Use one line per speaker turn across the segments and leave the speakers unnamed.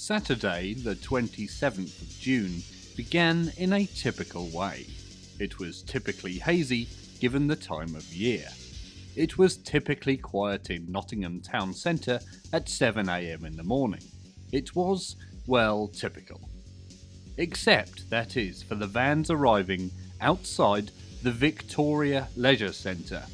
Saturday, the 27th of June, began in a typical way. It was typically hazy, given the time of year. It was typically quiet in Nottingham town centre at 7 AM in the morning. It was, well, typical. Except, that is, for the vans arriving outside the Victoria Leisure Centre.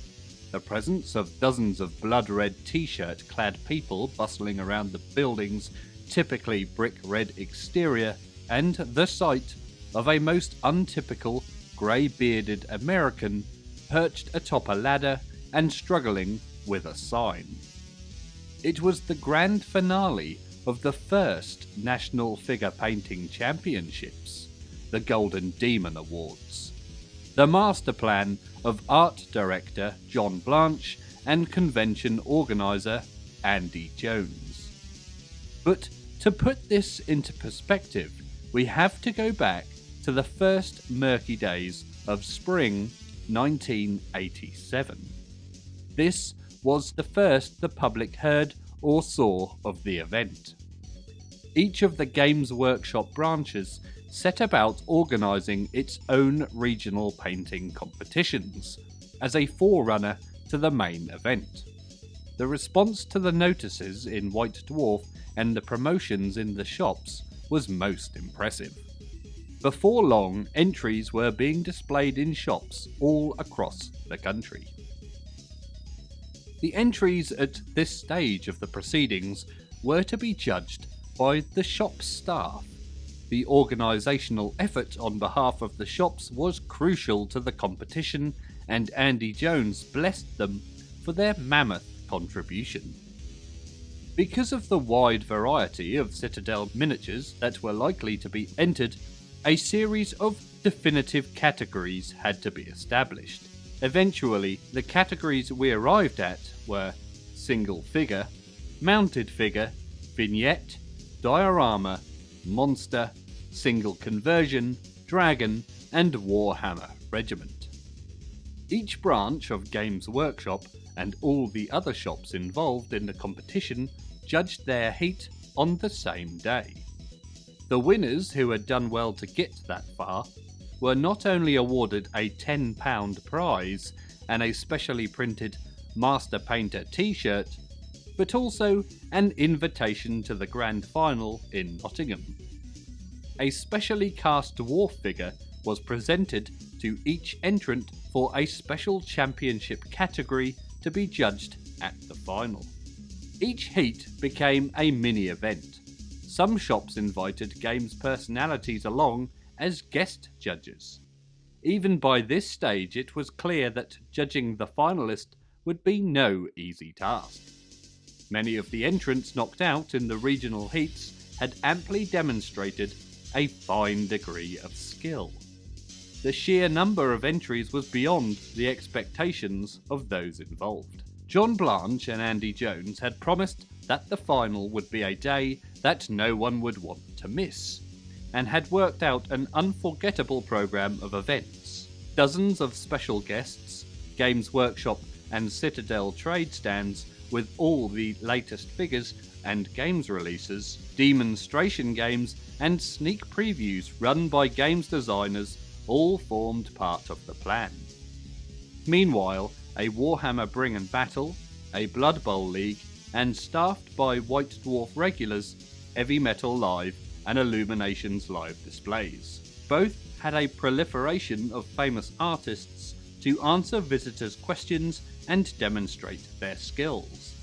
The presence of dozens of blood-red t-shirt clad people bustling around the building's typically brick-red exterior, and the sight of a most untypical grey-bearded American perched atop a ladder and struggling with a sign. It was the grand finale of the first National Figure Painting Championships, the Golden Demon Awards. The master plan of art director John Blanche and convention organiser Andy Jones. But to put this into perspective, we have to go back to the first murky days of spring 1987. This was the first the public heard or saw of the event. Each of the Games Workshop branches set about organising its own regional painting competitions as a forerunner to the main event. The response to the notices in White Dwarf and the promotions in the shops was most impressive. Before long, entries were being displayed in shops all across the country. The entries at this stage of the proceedings were to be judged by the shop staff. The organisational effort on behalf of the shops was crucial to the competition, and Andy Jones blessed them for their mammoth contribution. Because of the wide variety of Citadel miniatures that were likely to be entered, a series of definitive categories had to be established. Eventually, the categories we arrived at were single figure, mounted figure, vignette, diorama, monster, single conversion, dragon, and Warhammer regiment. Each branch of Games Workshop and all the other shops involved in the competition judged their heat on the same day. The winners, who had done well to get that far, were not only awarded a £10 prize and a specially printed Master Painter t-shirt, but also an invitation to the grand final in Nottingham. A specially cast dwarf figure was presented to each entrant for a special championship category to be judged at the final. Each heat became a mini-event. Some shops invited Games personalities along as guest judges. Even by this stage, it was clear that judging the finalist would be no easy task. Many of the entrants knocked out in the regional heats had amply demonstrated a fine degree of skill. The sheer number of entries was beyond the expectations of those involved. John Blanche and Andy Jones had promised that the final would be a day that no one would want to miss, and had worked out an unforgettable programme of events. Dozens of special guests, Games Workshop and Citadel trade stands with all the latest figures and games releases, demonstration games and sneak previews run by games designers all formed part of the plan. Meanwhile, a Warhammer Bring and Battle, a Blood Bowl League, and staffed by White Dwarf regulars, Heavy Metal Live and Illuminations live displays. Both had a proliferation of famous artists to answer visitors' questions and demonstrate their skills.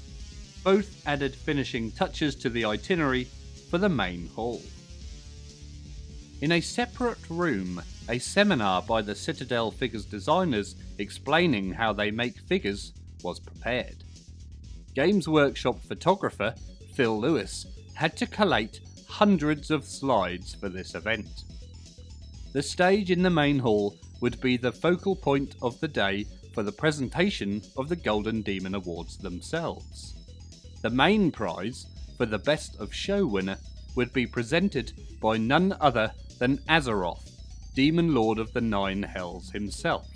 Both added finishing touches to the itinerary for the main hall. In a separate room, a seminar by the Citadel Figures designers explaining how they make figures was prepared. Games Workshop photographer Phil Lewis had to collate hundreds of slides for this event. The stage in the main hall would be the focal point of the day for the presentation of the Golden Demon Awards themselves. The main prize for the Best of Show winner would be presented by none other than Azaroth, Demon Lord of the Nine Hells himself.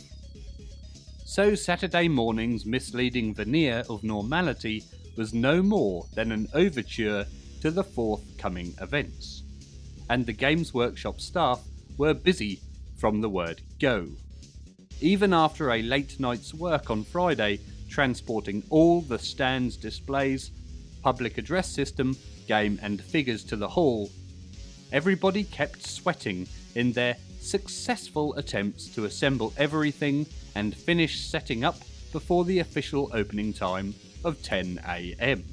So Saturday morning's misleading veneer of normality was no more than an overture to the forthcoming events, and the Games Workshop staff were busy from the word go. Even after a late night's work on Friday, transporting all the stand's displays, public address system, game and figures to the hall, everybody kept sweating in their successful attempts to assemble everything and finish setting up before the official opening time of 10 AM.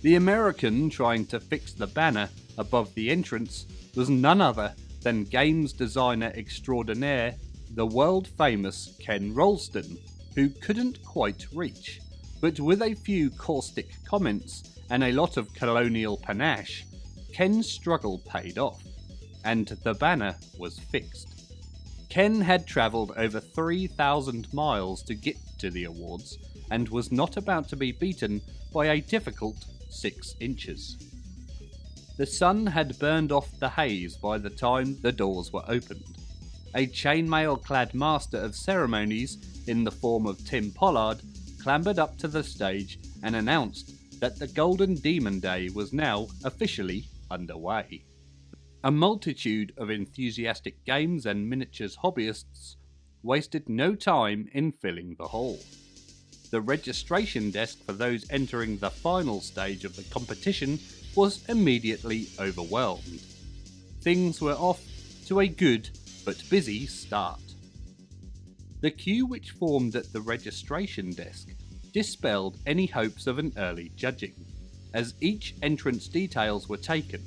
The American trying to fix the banner above the entrance was none other than games designer extraordinaire, the world-famous Ken Rolston, who couldn't quite reach, but with a few caustic comments and a lot of colonial panache, Ken's struggle paid off, and the banner was fixed. Ken had travelled over 3,000 miles to get to the awards, and was not about to be beaten by a difficult 6 inches. The sun had burned off the haze by the time the doors were opened. A chainmail-clad master of ceremonies, in the form of Tim Pollard, clambered up to the stage and announced that the Golden Demon Day was now officially underway. A multitude of enthusiastic games and miniatures hobbyists wasted no time in filling the hall. The registration desk for those entering the final stage of the competition was immediately overwhelmed. Things were off to a good but busy start. The queue which formed at the registration desk dispelled any hopes of an early judging, as each entrance details were taken.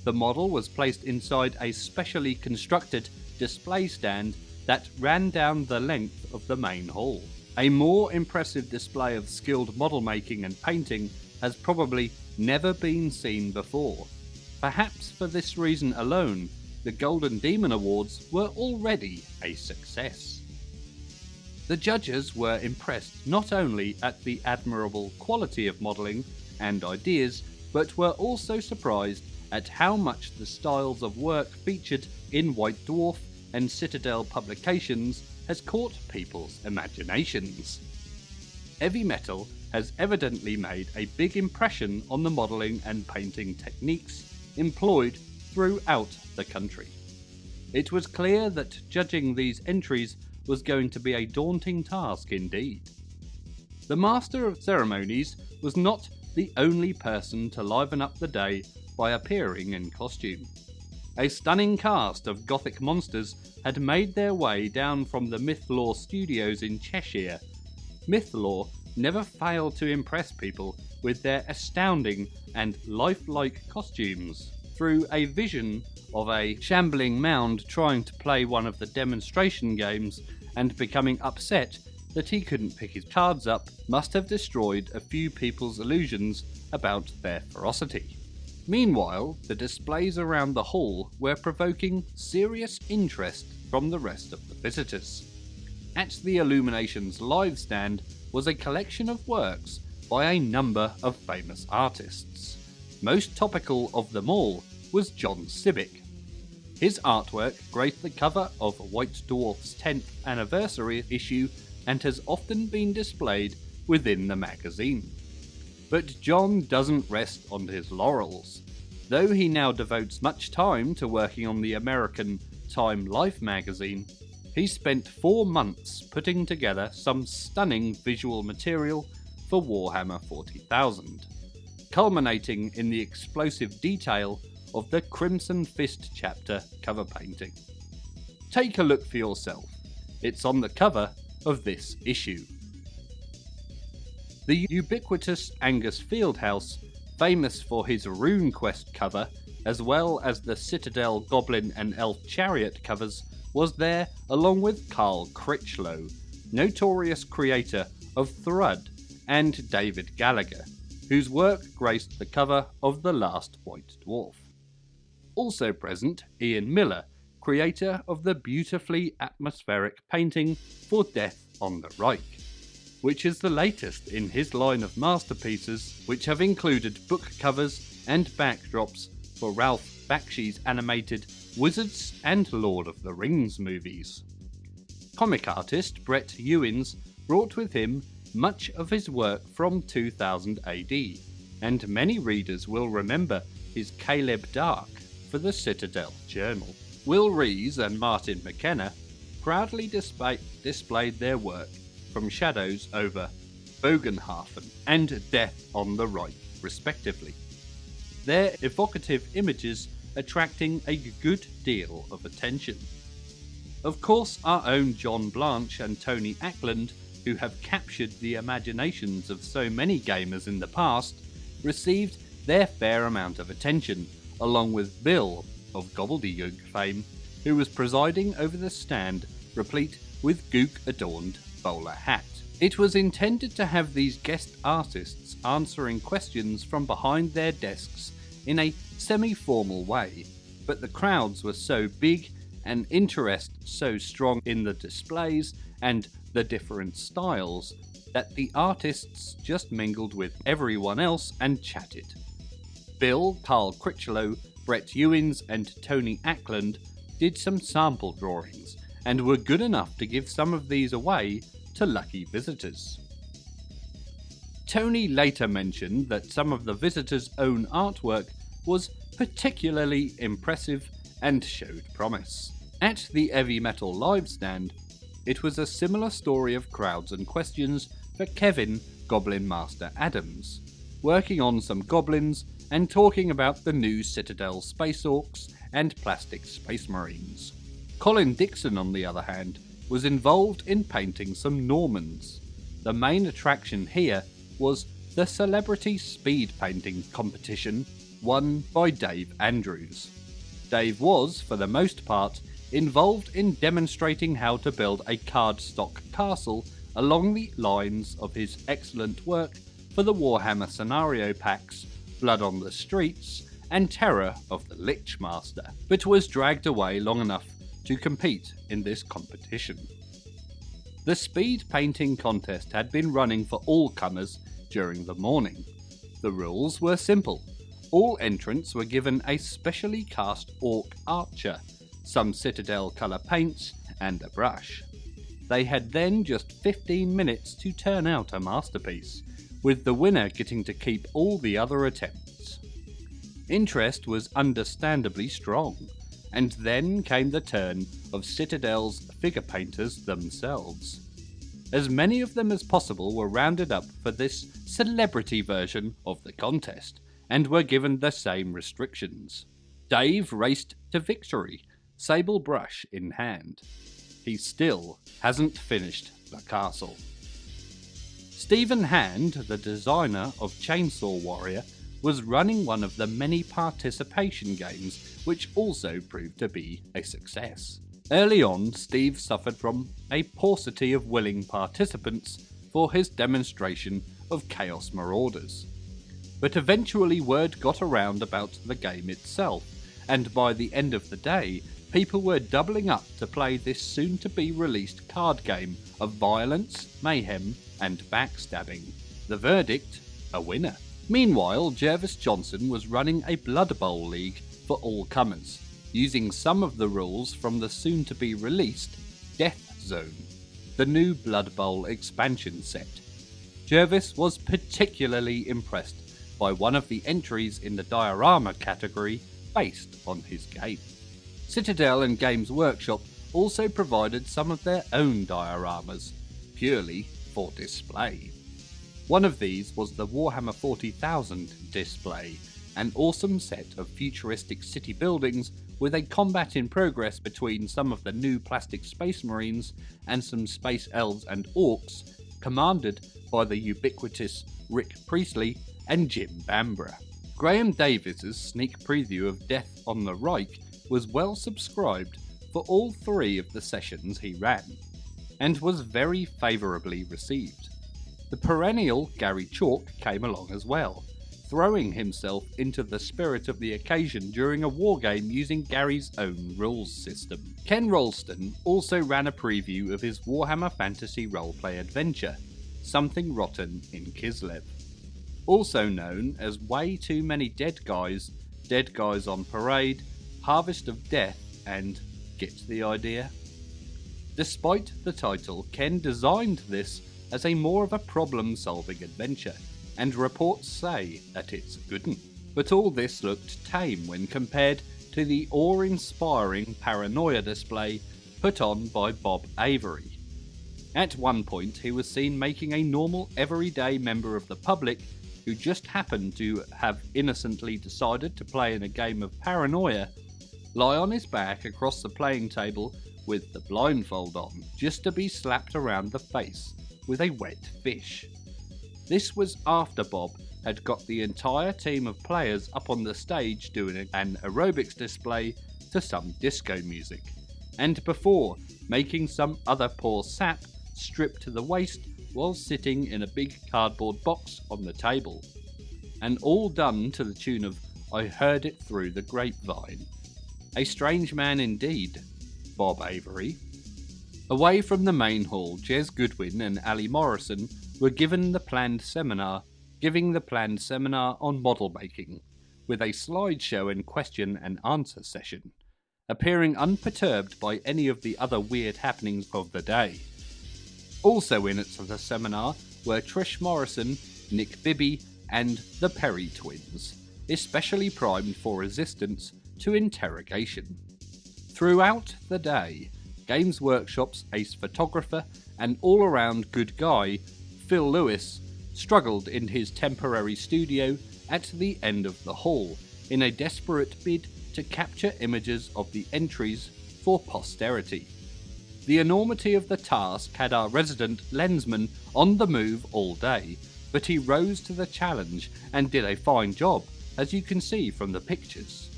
The model was placed inside a specially constructed display stand that ran down the length of the main hall. A more impressive display of skilled model making and painting has probably never been seen before. Perhaps for this reason alone, the Golden Demon Awards were already a success. The judges were impressed not only at the admirable quality of modelling and ideas, but were also surprised at how much the styles of work featured in White Dwarf and Citadel publications has caught people's imaginations. Heavy metal has evidently made a big impression on the modelling and painting techniques employed throughout the country. It was clear that judging these entries was going to be a daunting task indeed. The Master of Ceremonies was not the only person to liven up the day by appearing in costume. A stunning cast of gothic monsters had made their way down from the Mythlore studios in Cheshire. Mythlore never failed to impress people with their astounding and lifelike costumes. Through a vision of a shambling mound trying to play one of the demonstration games and becoming upset that he couldn't pick his cards up, must have destroyed a few people's illusions about their ferocity. Meanwhile, the displays around the hall were provoking serious interest from the rest of the visitors. At the Illuminations live stand was a collection of works by a number of famous artists. Most topical of them all was John Sibbick. His artwork graced the cover of White Dwarf's 10th anniversary issue and has often been displayed within the magazine. But John doesn't rest on his laurels. Though he now devotes much time to working on the American Time Life magazine, he spent 4 months putting together some stunning visual material for Warhammer 40,000, culminating in the explosive detail of the Crimson Fist chapter cover painting. Take a look for yourself. It's on the cover of this issue. The ubiquitous Angus Fieldhouse, famous for his Rune Quest cover, as well as the Citadel Goblin and Elf Chariot covers, was there along with Carl Critchlow, notorious creator of Thrud, and David Gallagher, whose work graced the cover of The Last White Dwarf. Also present, Ian Miller, creator of the beautifully atmospheric painting for Death on the Reich, which is the latest in his line of masterpieces, which have included book covers and backdrops for Ralph Bakshi's animated Wizards and Lord of the Rings movies. Comic artist Brett Ewins brought with him much of his work from 2000 AD, and many readers will remember his Caleb Dark for the Citadel Journal. Will Rees and Martyn Mckenna proudly displayed their work from Shadows over Bogenhafen and Death on the Right, respectively. Their evocative images attracting a good deal of attention. Of course, our own John Blanche and Tony Ackland, who have captured the imaginations of so many gamers in the past, received their fair amount of attention, along with Bill of Gobbledygook fame, who was presiding over the stand replete with gook-adorned bowler hat. It was intended to have these guest artists answering questions from behind their desks in a semi-formal way, but the crowds were so big and interest so strong in the displays and the different styles that the artists just mingled with everyone else and chatted. Bill, Carl Critchlow, Brett Ewins and Tony Ackland did some sample drawings and were good enough to give some of these away to lucky visitors. Tony later mentioned that some of the visitors' own artwork was particularly impressive and showed promise. At the Heavy Metal Live stand, it was a similar story of crowds and questions for Kevin Goblin Master Adams, working on some goblins and talking about the new Citadel Space Orcs and Plastic Space Marines. Colin Dixon, on the other hand, was involved in painting some Normans. The main attraction here was the Celebrity Speed Painting competition won by Dave Andrews. Dave was, for the most part, involved in demonstrating how to build a cardstock castle along the lines of his excellent work for the Warhammer scenario packs Blood on the Streets and Terror of the Lich Master, but was dragged away long enough to compete in this competition. The speed painting contest had been running for all comers during the morning. The rules were simple. All entrants were given a specially cast orc archer, some Citadel colour paints and a brush. They had then just 15 minutes to turn out a masterpiece, with the winner getting to keep all the other attempts. Interest was understandably strong, and then came the turn of Citadel's figure painters themselves. As many of them as possible were rounded up for this celebrity version of the contest, and were given the same restrictions. Dave raced to victory, sable brush in hand. He still hasn't finished the castle. Stephen Hand, the designer of Chainsaw Warrior, was running one of the many participation games, which also proved to be a success. Early on, Steve suffered from a paucity of willing participants for his demonstration of Chaos Marauders. But eventually word got around about the game itself, and by the end of the day, people were doubling up to play this soon-to-be-released card game of violence, mayhem, and backstabbing. The verdict? A winner. Meanwhile, Jervis Johnson was running a Blood Bowl league for all comers, using some of the rules from the soon-to-be-released Death Zone, the new Blood Bowl expansion set. Jervis was particularly impressed by one of the entries in the diorama category based on his game. Citadel and Games Workshop also provided some of their own dioramas, purely for display. One of these was the Warhammer 40,000 display, an awesome set of futuristic city buildings with a combat in progress between some of the new plastic space marines and some space elves and orcs, commanded by the ubiquitous Rick Priestley and Jim Bamba. Graham Davis's sneak preview of Death on the Reich was well subscribed for all three of the sessions he ran, and was very favourably received. The perennial Gary Chalk came along as well, throwing himself into the spirit of the occasion during a wargame using Gary's own rules system. Ken Rolston also ran a preview of his Warhammer Fantasy roleplay adventure, Something Rotten in Kislev, also known as Way Too Many Dead Guys on Parade, Harvest of Death, and Get the Idea? Despite the title, Ken designed this as a more of a problem-solving adventure, and reports say that it's good 'un. But all this looked tame when compared to the awe-inspiring paranoia display put on by Bob Avery. At one point he was seen making a normal everyday member of the public who just happened to have innocently decided to play in a game of paranoia lie on his back across the playing table with the blindfold on, just to be slapped around the face with a wet fish. This was after Bob had got the entire team of players up on the stage doing an aerobics display to some disco music, and before making some other poor sap strip to the waist while sitting in a big cardboard box on the table. And all done to the tune of "I Heard It Through the Grapevine." A strange man indeed, Bob Avery. Away from the main hall, Jes Goodwin and Aly Morrison were giving the planned seminar on model making, with a slideshow and question and answer session, appearing unperturbed by any of the other weird happenings of the day. Also in it at the seminar were Trish Morrison, Nick Bibby, and the Perry twins, especially primed for resistance to interrogation. Throughout the day, Games Workshop's ace photographer and all-around good guy, Phil Lewis, struggled in his temporary studio at the end of the hall in a desperate bid to capture images of the entries for posterity. The enormity of the task had our resident lensman on the move all day, but he rose to the challenge and did a fine job, as you can see from the pictures.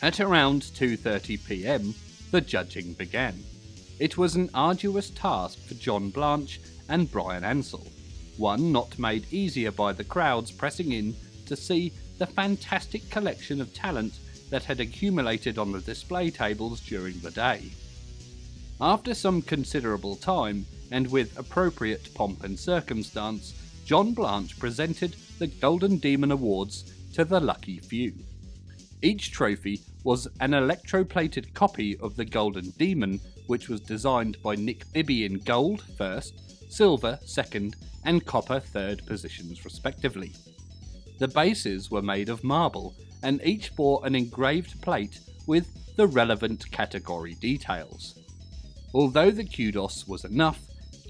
At around 2:30 p.m, the judging began. It was an arduous task for John Blanche and Bryan Ansell, one not made easier by the crowds pressing in to see the fantastic collection of talent that had accumulated on the display tables during the day. After some considerable time, and with appropriate pomp and circumstance, John Blanche presented the Golden Demon Awards to the lucky few. Each trophy was an electroplated copy of the Golden Demon, which was designed by Nick Bibby in gold first, silver second, and copper third positions respectively. The bases were made of marble, and each bore an engraved plate with the relevant category details. Although the kudos was enough,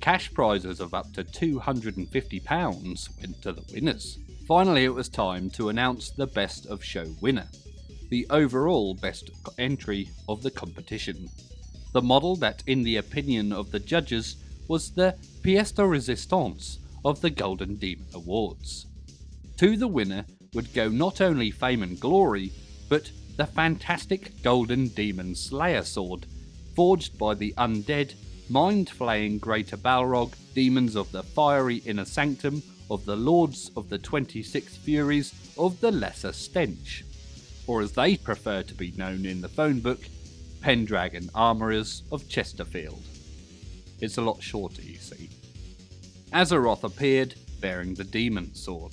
cash prizes of up to £250 went to the winners. Finally, it was time to announce the best of show winner, the overall best entry of the competition. The model that, in the opinion of the judges, was the pièce de résistance of the Golden Demon Awards. To the winner would go not only fame and glory, but the fantastic Golden Demon Slayer sword, forged by the undead, mind-flaying Greater Balrog, demons of the fiery inner sanctum, of the Lords of the 26 Furies of the Lesser Stench, or as they prefer to be known in the phone book, Pendragon Armourers of Chesterfield. It's a lot shorter, you see. Azaroth appeared, bearing the demon sword.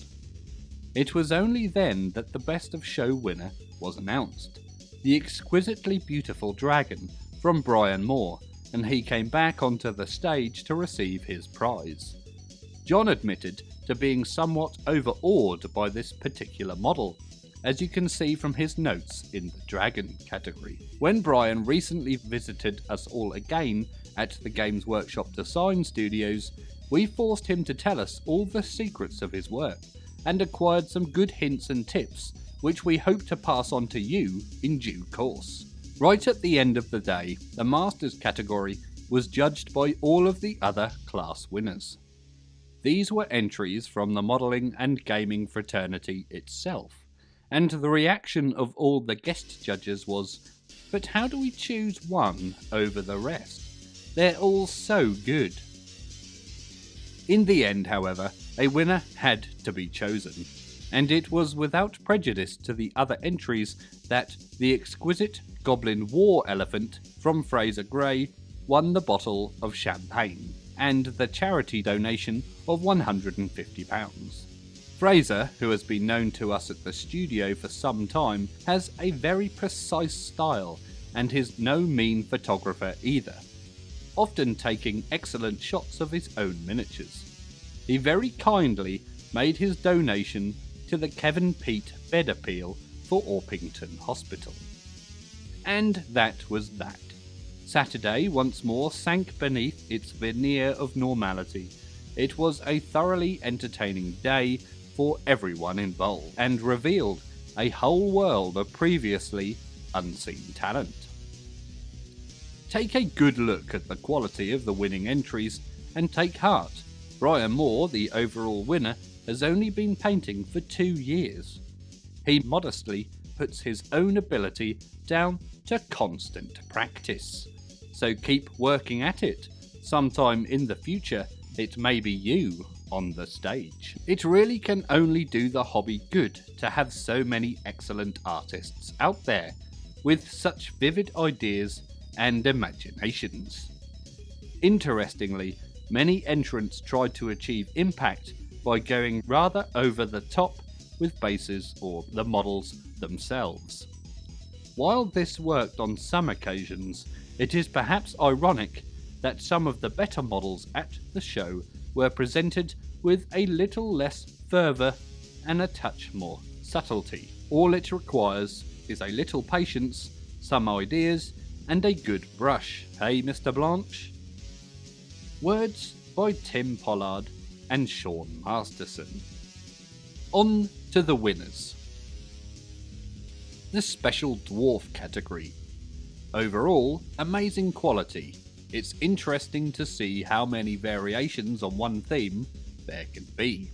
It was only then that the best of show winner was announced, the exquisitely beautiful dragon from Brian Moore, and he came back onto the stage to receive his prize. John admitted to being somewhat overawed by this particular model, as you can see from his notes in the dragon category. When Brian recently visited us all again at the Games Workshop Design Studios, we forced him to tell us all the secrets of his work, and acquired some good hints and tips, which we hope to pass on to you in due course. Right at the end of the day, the Masters category was judged by all of the other class winners. These were entries from the modelling and gaming fraternity itself, and the reaction of all the guest judges was, "But how do we choose one over the rest? They're all so good." In the end, however, a winner had to be chosen, and it was without prejudice to the other entries that the exquisite Goblin War Elephant from Fraser Gray won the bottle of champagne and the charity donation of £150. Fraser, who has been known to us at the studio for some time, has a very precise style and is no mean photographer either, often taking excellent shots of his own miniatures. He very kindly made his donation to the Kevin Pete bed appeal for Orpington Hospital. And that was that. Saturday once more sank beneath its veneer of normality. It was a thoroughly entertaining day for everyone involved, and revealed a whole world of previously unseen talent. Take a good look at the quality of the winning entries and take heart. Bryan Moore, the overall winner, has only been painting for 2 years. He modestly puts his own ability down to constant practice. So keep working at it. Sometime in the future, it may be you on the stage. It really can only do the hobby good to have so many excellent artists out there with such vivid ideas and imaginations. Interestingly, many entrants tried to achieve impact by going rather over the top with bases or the models themselves. While this worked on some occasions, it is perhaps ironic that some of the better models at the show were presented with a little less fervour and a touch more subtlety. All it requires is a little patience, some ideas, and a good brush, hey Mr. Blanche? Words by Tim Pollard and Sean Masterson. On to the winners. The Special Dwarf category. Overall, amazing quality. It's interesting to see how many variations on one theme there can be.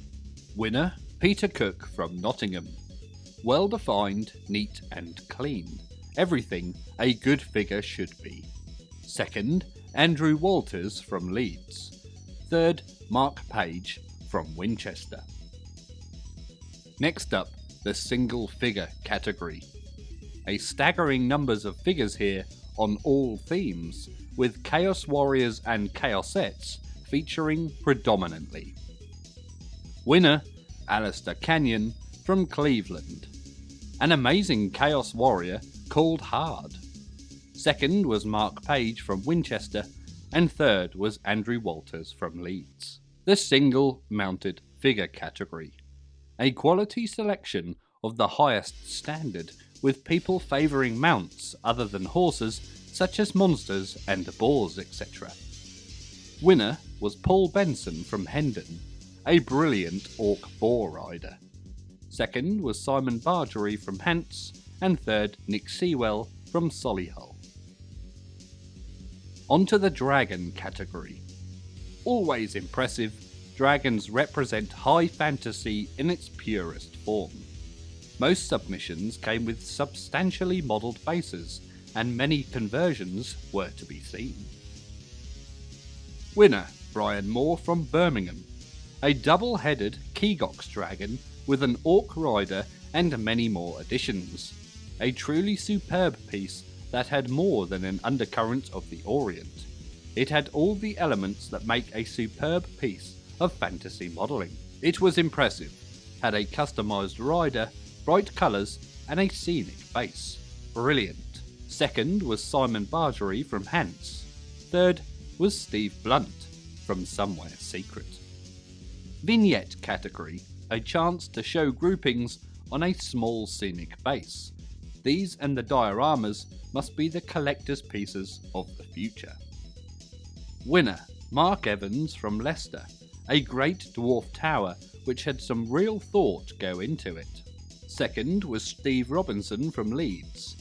Winner, Peter Cook from Nottingham. Well defined, neat and clean. Everything a good figure should be. Second, Andrew Walters from Leeds. Third, Mark Page from Winchester. Next up, the single figure category. A staggering numbers of figures here on all themes, with Chaos Warriors and Chaosettes featuring predominantly. Winner, Alistair Canyon from Cleveland. An amazing Chaos Warrior called Hard. Second was Mark Page from Winchester, and third was Andrew Walters from Leeds. The single mounted figure category. A quality selection of the highest standard, with people favouring mounts other than horses, such as monsters and boars, etc. Winner was Paul Benson from Hendon, a brilliant orc boar rider. Second was Simon Bargery from Hants, and third Nick Sewell from Solihull. On to the dragon category. Always impressive, dragons represent high fantasy in its purest form. Most submissions came with substantially modelled bases, and many conversions were to be seen. Winner, Bryan Moore from Birmingham. A double-headed Kegox dragon with an orc rider and many more additions. A truly superb piece that had more than an undercurrent of the Orient. It had all the elements that make a superb piece of fantasy modelling. It was impressive, had a customised rider, bright colours and a scenic base. Brilliant. Second was Simon Bargery from Hants. Third was Steve Blunt from Somewhere Secret. Vignette category. A chance to show groupings on a small scenic base. These and the dioramas must be the collector's pieces of the future. Winner, Mark Evans from Leicester. A great dwarf tower which had some real thought go into it. Second was Steve Robinson from Leeds.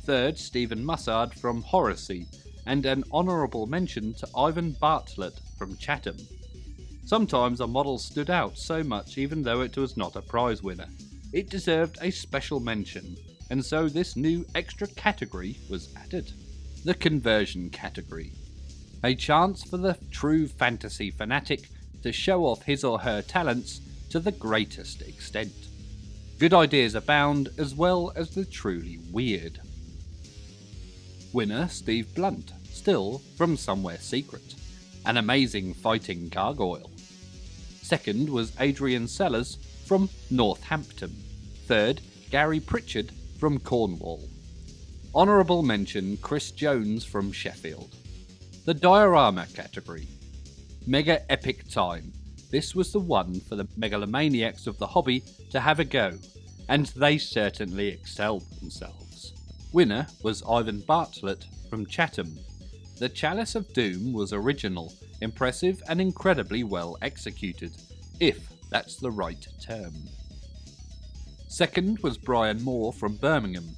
Third, Stephen Mussard from Horacy, and an honourable mention to Ivan Bartlett from Chatham. Sometimes a model stood out so much even though it was not a prize winner. It deserved a special mention, and so this new extra category was added. The conversion category. A chance for the true fantasy fanatic to show off his or her talents to the greatest extent. Good ideas abound, as well as the truly weird. Winner, Steve Blunt, still from Somewhere Secret. An amazing fighting gargoyle. Second was Adrian Sellers from Northampton. Third, Gary Pritchard from Cornwall. Honourable mention, Chris Jones from Sheffield. The diorama category. Mega epic time. this was the one for the megalomaniacs of the hobby to have a go, and they certainly excelled themselves. Winner was Ivan Bartlett from Chatham. The Chalice of Doom was original, impressive and incredibly well executed, if that's the right term. Second was Brian Moore from Birmingham.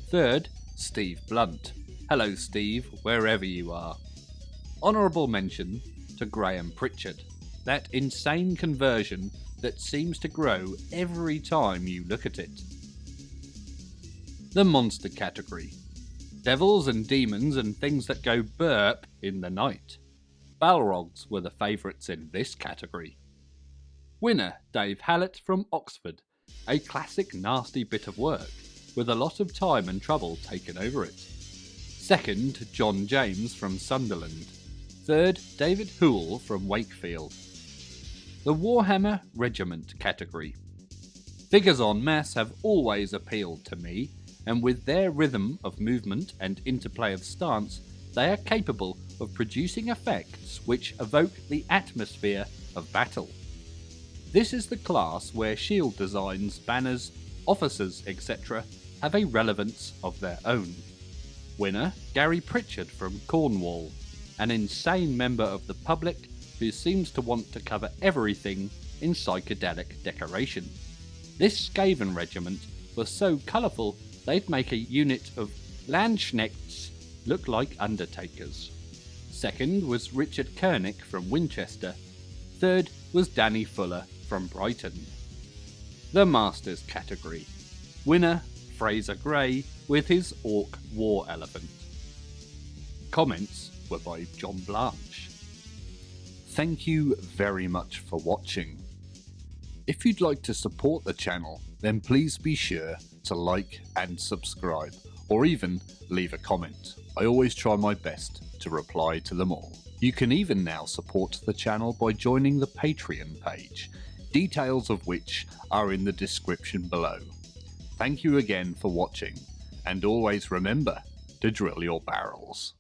Third, Steve Blunt. Hello Steve, wherever you are. Honourable mention to Graham Pritchard, that insane conversion that seems to grow every time you look at it. The monster category. Devils and demons and things that go burp in the night. Balrogs were the favourites in this category. Winner Dave Hallett from Oxford. A classic nasty bit of work, with a lot of time and trouble taken over it. Second, John James from Sunderland. Third, David Hoole from Wakefield. The Warhammer Regiment category. Figures en masse have always appealed to me, and with their rhythm of movement and interplay of stance, they are capable of producing effects which evoke the atmosphere of battle. This is the class where shield designs, banners, officers, etc. have a relevance of their own. Winner, Gary Pritchard from Cornwall, an insane member of the public who seems to want to cover everything in psychedelic decoration. This Skaven regiment was so colourful they'd make a unit of Landsknechts look like undertakers. Second was Richard Kernick from Winchester. Third was Danny Fuller from Brighton. The Masters category. Winner, Fraser Gray with his Orc War Elephant. Comments were by John Blanche. Thank you very much for watching. If you'd like to support the channel, then please be sure to like and subscribe, or even leave a comment. I always try my best to reply to them all. You can even now support the channel by joining the Patreon page, details of which are in the description below. Thank you again for watching, and always remember to drill your barrels.